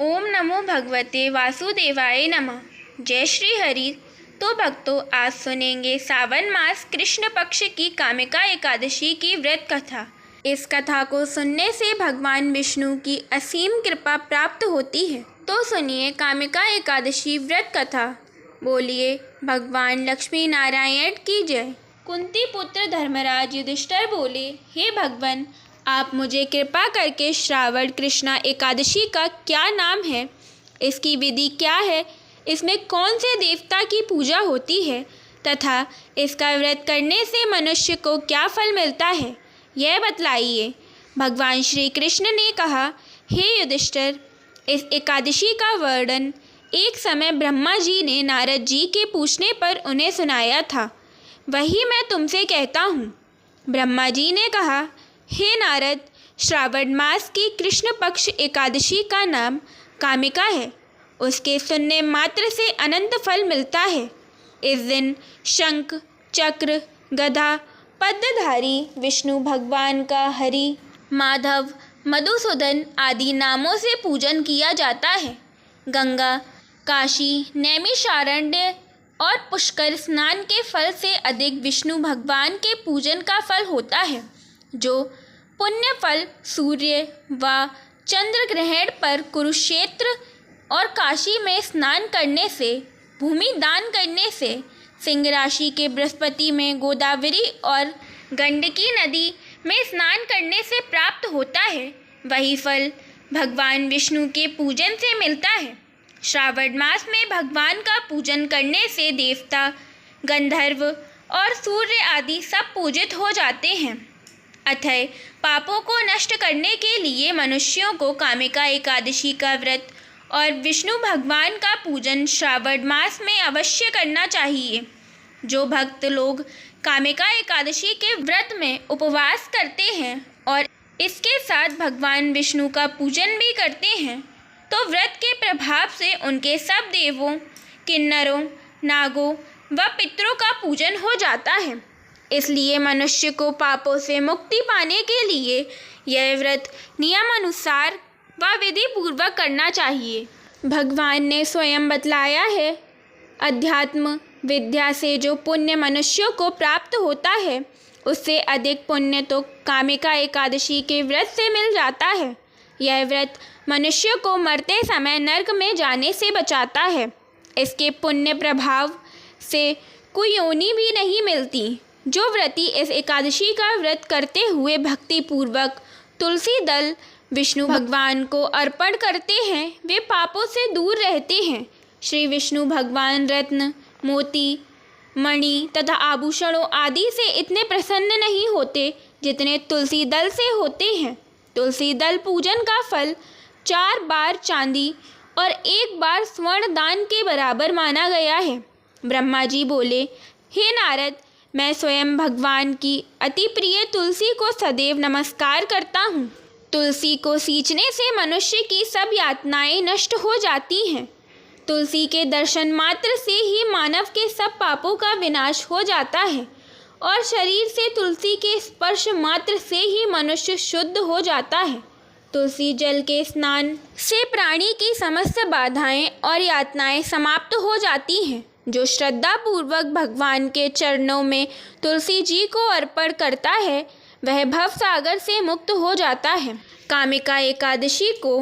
ओम नमो भगवते वासुदेवाय नमः। जय श्री हरि। तो भक्तों, आज सुनेंगे सावन मास कृष्ण पक्ष की कामिका एकादशी की व्रत कथा। इस कथा को सुनने से भगवान विष्णु की असीम कृपा प्राप्त होती है। तो सुनिए कामिका एकादशी व्रत कथा। बोलिए भगवान लक्ष्मी नारायण की जय। कुंती पुत्र धर्मराज युधिष्ठिर बोले, हे भगवान, आप मुझे कृपा करके श्रावण कृष्णा एकादशी का क्या नाम है, इसकी विधि क्या है, इसमें कौन से देवता की पूजा होती है तथा इसका व्रत करने से मनुष्य को क्या फल मिलता है, यह बतलाइए। भगवान श्री कृष्ण ने कहा, हे युधिष्ठिर, इस एकादशी का वर्णन एक समय ब्रह्मा जी ने नारद जी के पूछने पर उन्हें सुनाया था, वही मैं तुमसे कहता हूँ। ब्रह्मा जी ने कहा, हे नारद, श्रावण मास की कृष्ण पक्ष एकादशी का नाम कामिका है। उसके सुनने मात्र से अनंत फल मिलता है। इस दिन शंख, चक्र, गदा, पद्मधारी विष्णु भगवान का हरि, माधव, मधुसूदन आदि नामों से पूजन किया जाता है। गंगा, काशी, नैमिषारण्य और पुष्कर स्नान के फल से अधिक विष्णु भगवान के पूजन का फल होता है। जो पुण्य फल सूर्य व चंद्र ग्रहण पर कुरुक्षेत्र और काशी में स्नान करने से, भूमि दान करने से, सिंह राशि के बृहस्पति में, गोदावरी और गंडकी नदी में स्नान करने से प्राप्त होता है, वही फल भगवान विष्णु के पूजन से मिलता है। श्रावण मास में भगवान का पूजन करने से देवता, गंधर्व और सूर्य आदि सब पूजित हो जाते हैं। अतः पापों को नष्ट करने के लिए मनुष्यों को कामिका एकादशी का व्रत और विष्णु भगवान का पूजन श्रावण मास में अवश्य करना चाहिए। जो भक्त लोग कामिका एकादशी के व्रत में उपवास करते हैं और इसके साथ भगवान विष्णु का पूजन भी करते हैं, तो व्रत के प्रभाव से उनके सब देवों, किन्नरों, नागों व पितरों का पूजन हो जाता है। इसलिए मनुष्य को पापों से मुक्ति पाने के लिए यह व्रत नियमानुसार व विधि पूर्वक करना चाहिए। भगवान ने स्वयं बतलाया है, अध्यात्म विद्या से जो पुण्य मनुष्यों को प्राप्त होता है, उससे अधिक पुण्य तो कामिका एकादशी के व्रत से मिल जाता है। यह व्रत मनुष्य को मरते समय नरक में जाने से बचाता है। इसके पुण्य प्रभाव से कोई योनि भी नहीं मिलती। जो व्रती इस एकादशी का व्रत करते हुए भक्ति पूर्वक तुलसी दल विष्णु भगवान को अर्पण करते हैं, वे पापों से दूर रहते हैं। श्री विष्णु भगवान रत्न, मोती, मणि तथा आभूषणों आदि से इतने प्रसन्न नहीं होते जितने तुलसी दल से होते हैं। तुलसी दल पूजन का फल 4 बार चांदी और 1 बार स्वर्ण दान के बराबर माना गया है। ब्रह्मा जी बोले, हे नारद, मैं स्वयं भगवान की अति प्रिय तुलसी को सदैव नमस्कार करता हूँ। तुलसी को सींचने से मनुष्य की सब यातनाएं नष्ट हो जाती हैं। तुलसी के दर्शन मात्र से ही मानव के सब पापों का विनाश हो जाता है और शरीर से तुलसी के स्पर्श मात्र से ही मनुष्य शुद्ध हो जाता है। तुलसी जल के स्नान से प्राणी की समस्त बाधाएं और यातनाएं समाप्त हो जाती हैं। जो श्रद्धा पूर्वक भगवान के चरणों में तुलसी जी को अर्पण करता है, वह भव सागर से मुक्त हो जाता है। कामिका एकादशी को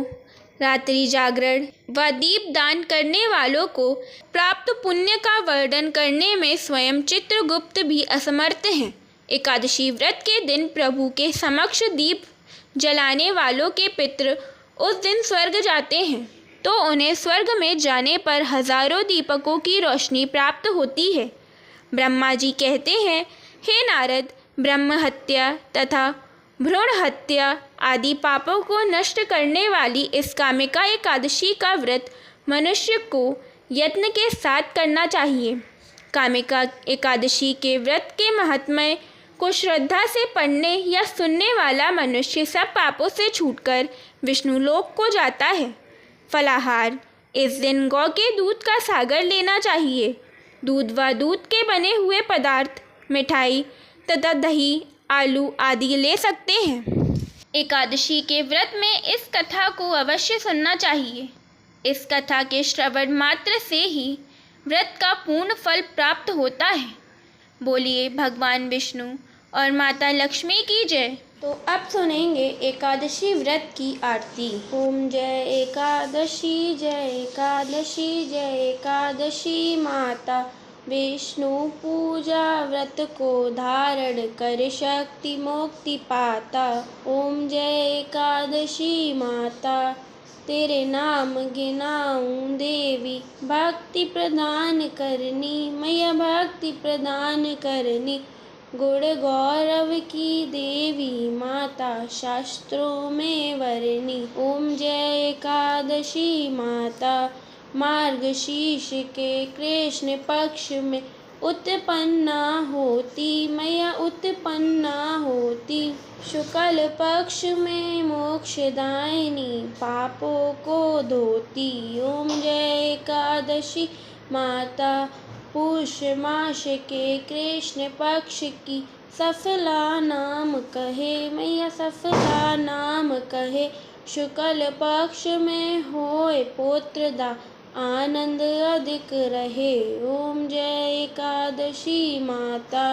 रात्रि जागरण व दीप दान करने वालों को प्राप्त पुण्य का वर्णन करने में स्वयं चित्रगुप्त भी असमर्थ हैं। एकादशी व्रत के दिन प्रभु के समक्ष दीप जलाने वालों के पितृ उस दिन स्वर्ग जाते हैं, तो उन्हें स्वर्ग में जाने पर हजारों दीपकों की रोशनी प्राप्त होती है। ब्रह्मा जी कहते हैं, हे नारद, ब्रह्म हत्या तथा भ्रूण हत्या आदि पापों को नष्ट करने वाली इस कामिका एकादशी का व्रत मनुष्य को यत्न के साथ करना चाहिए। कामिका एकादशी के व्रत के महात्म्य को श्रद्धा से पढ़ने या सुनने वाला मनुष्य सब पापों से छूटकर विष्णु लोक को जाता है। फलाहार, इस दिन गौ के दूध का सागर लेना चाहिए। दूध व दूध के बने हुए पदार्थ, मिठाई तथा दही, आलू आदि ले सकते हैं। एकादशी के व्रत में इस कथा को अवश्य सुनना चाहिए। इस कथा के श्रवण मात्र से ही व्रत का पूर्ण फल प्राप्त होता है। बोलिए भगवान विष्णु और माता लक्ष्मी की जय। तो अब सुनेंगे एकादशी व्रत की आरती। ओम जय एकादशी जय एकादशी जय एकादशी माता विष्णु पूजा व्रत को धारण कर शक्ति मुक्ति पाता। ओम जय एकादशी माता तेरे नाम गिनाऊं देवी, भक्ति प्रदान करनी मैया भक्ति प्रदान करनी। गुण गौरव की देवी माता शास्त्रों में वरनी। ओम जय एकादशी माता मार्गशीर्ष के कृष्ण पक्ष में उत्पन्ना होती मैया उत्पन्ना होती। शुक्ल पक्ष में मोक्षदायिनी पापों को धोती। ओम जय एकादशी माता पुष मास के कृष्ण पक्ष की सफला नाम कहे मैया सफला नाम कहे। शुक्ल पक्ष में होए पुत्रदा आनंद अधिक रहे। ओम जय एकादशी माता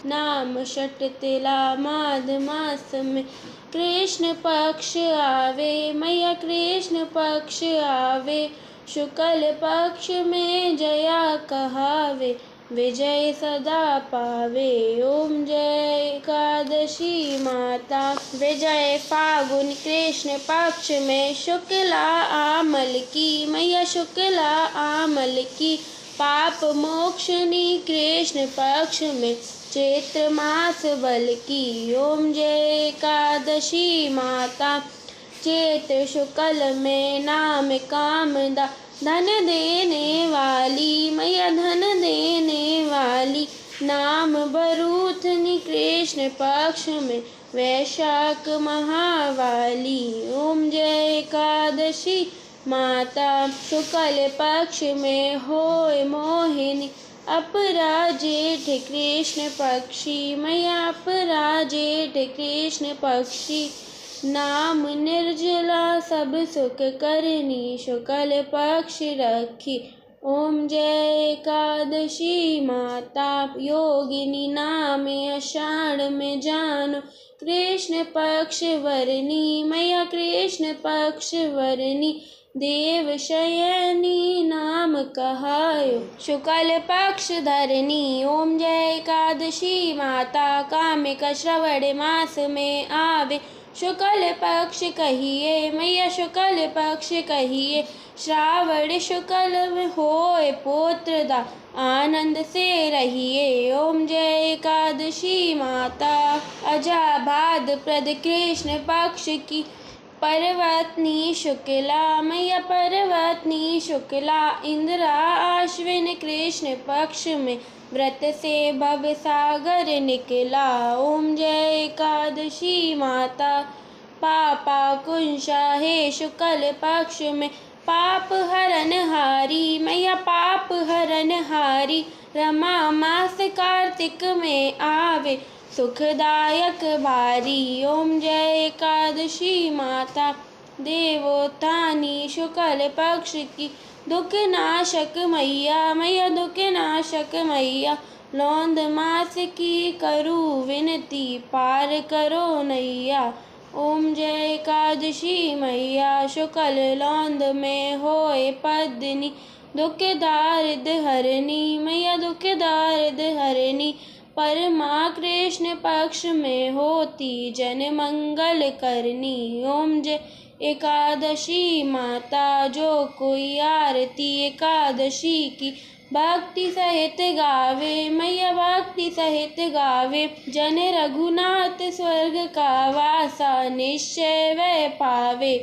नाम षटतिला माघ मास में कृष्ण पक्ष आवे मैया कृष्ण पक्ष आवे। शुक्ल पक्ष में जया कहावे विजय सदा पावे। ओम जय एकादशी माता विजय फागुन कृष्ण पक्ष में शुक्ला आमल की मैया शुक्ला आमल की। पाप मोक्षनी कृष्ण पक्ष में चैत्र मास बल की। ओम जय एकादशी माता चैत्र शुक्ल में नाम कामदा धन देने वाली मैया धन देने वाली। नाम बरूथनी कृष्ण पक्ष में वैशाख महावाली। ओम जय एकादशी माता शुक्ल पक्ष में होए मोहिनी अपराजेठ कृष्ण पक्षी मैया अपराजेठ कृष्ण पक्षी। नाम निर्जला सब सुख करनी शुक्ल पक्ष रखी। ओम जय एकादशी माता योगिनी नाम आषाढ़ में जानो कृष्ण पक्ष वरनी मैया कृष्ण पक्ष वरनी। देव शयनी नाम कहायो शुक्ल पक्ष धरनी। ओम जय एकादशी माता कामिक श्रवण मास में आवे शुक्ल पक्ष कहिए मैया शुक्ल पक्ष कहिए। श्रावण शुक्ल में होए पुत्रदा आनंद से रहिए। ओम जय एकादशी माता अजा भाद्रपद कृष्ण पक्ष की पर्वतनी शुक्ला मैया पर्वतनी शुक्ला। इंद्रा आश्विन कृष्ण पक्ष में व्रत से भव सागर निकला। ओम जय एकादशी माता पापा कुंशा है शुक्ल पक्ष में पाप हरन हारी मैया पाप हरन हारी। रमा मास कार्तिक में आवे सुखदायक भारी। ओम जय एकादशी माता देवोत्थानी शुक्ल पक्ष की दुख नाशक मैया मैया दुख नाशक मैया। लौंद मास की करू विनती पार करो नैया। ओम जय एकादशी मैया शुक्ल लौंद में होए पद्मिनी दुख दारिद हरनी मैया दुख दारिद हरनी। परमा कृष्ण पक्ष में होती जन मंगल करनी। ओम जय एकादशी माता जो कोई आरती एकादशी की भक्ति सहित गावे मैया भक्ति सहित गावे। जन रघुनाथ स्वर्ग का वासा निश्चय वह पावे।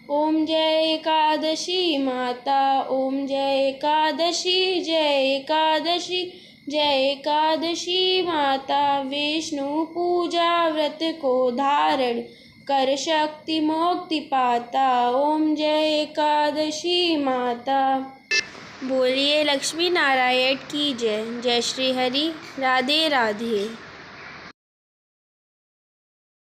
ओम जय एकादशी माता ओम जय एकादशी जय एकादशी जय एकादशी माता। विष्णु पूजा व्रत को धारण कर शक्ति मुक्ति पाता। ओम जय एकादशी माता। बोलिए लक्ष्मी नारायण की जय। जय श्री हरि। राधे राधे।